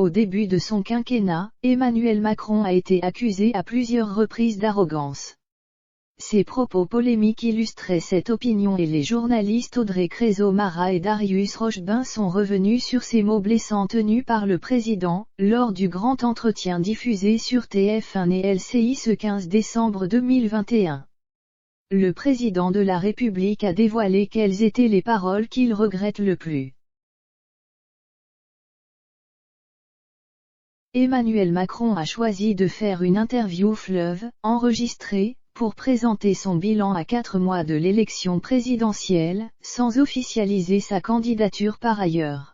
Au début de son quinquennat, Emmanuel Macron a été accusé à plusieurs reprises d'arrogance. Ses propos polémiques illustraient cette opinion et les journalistes Audrey Crézeau-Mara et Darius Rochebin sont revenus sur ces mots blessants tenus par le président, lors du grand entretien diffusé sur TF1 et LCI ce 15 décembre 2021. Le président de la République a dévoilé quelles étaient les paroles qu'il regrette le plus. Emmanuel Macron a choisi de faire une interview fleuve, enregistrée, pour présenter son bilan à 4 mois de l'élection présidentielle, sans officialiser sa candidature par ailleurs.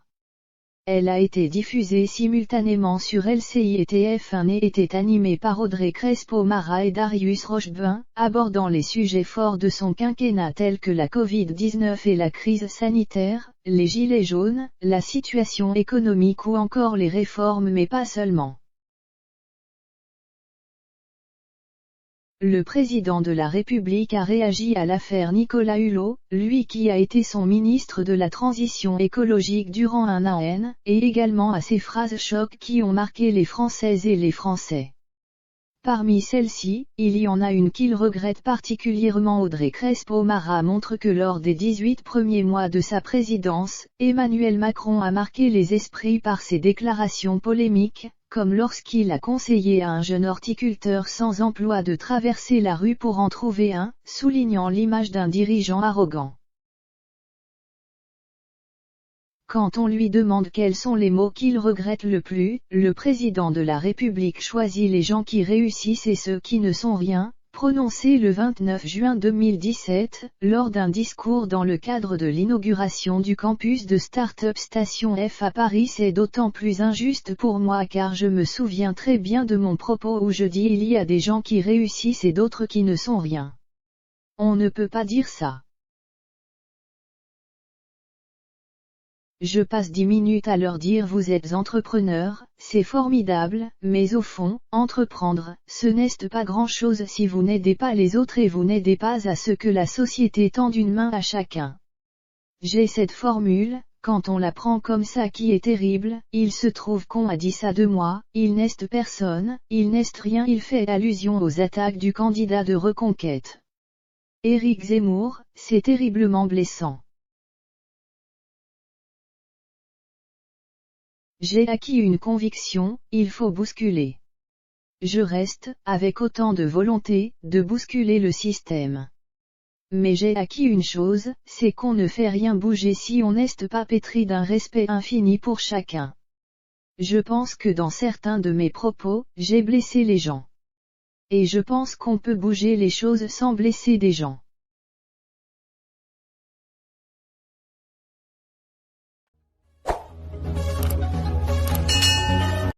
Elle a été diffusée simultanément sur LCI et TF1 et était animée par Audrey Crézeau-Mara et Darius Rochebin, abordant les sujets forts de son quinquennat tels que la Covid-19 et la crise sanitaire, les gilets jaunes, la situation économique ou encore les réformes mais pas seulement. Le président de la République a réagi à l'affaire Nicolas Hulot, lui qui a été son ministre de la Transition écologique durant un an, et également à ces phrases chocs qui ont marqué les Françaises et les Français. Parmi celles-ci, il y en a une qu'il regrette particulièrement. Audrey Crézeau-Mara montre que lors des 18 premiers mois de sa présidence, Emmanuel Macron a marqué les esprits par ses déclarations polémiques, comme lorsqu'il a conseillé à un jeune horticulteur sans emploi de traverser la rue pour en trouver un, soulignant l'image d'un dirigeant arrogant. Quand on lui demande quels sont les mots qu'il regrette le plus, le président de la République choisit les gens qui réussissent et ceux qui ne sont rien, prononcé le 29 juin 2017, lors d'un discours dans le cadre de l'inauguration du campus de Startup Station F à Paris. C'est d'autant plus injuste pour moi car je me souviens très bien de mon propos où je dis il y a des gens qui réussissent et d'autres qui ne sont rien. On ne peut pas dire ça. Je passe 10 minutes à leur dire vous êtes entrepreneur, c'est formidable, mais au fond, entreprendre, ce n'est pas grand-chose si vous n'aidez pas les autres et vous n'aidez pas à ce que la société tende une main à chacun. J'ai cette formule, quand on la prend comme ça qui est terrible, il se trouve qu'on a dit ça de moi, il n'est personne, il n'est rien. Il fait allusion aux attaques du candidat de Reconquête. Éric Zemmour, c'est terriblement blessant. J'ai acquis une conviction, il faut bousculer. Je reste, avec autant de volonté, de bousculer le système. Mais j'ai acquis une chose, c'est qu'on ne fait rien bouger si on n'est pas pétri d'un respect infini pour chacun. Je pense que dans certains de mes propos, j'ai blessé les gens. Et je pense qu'on peut bouger les choses sans blesser des gens.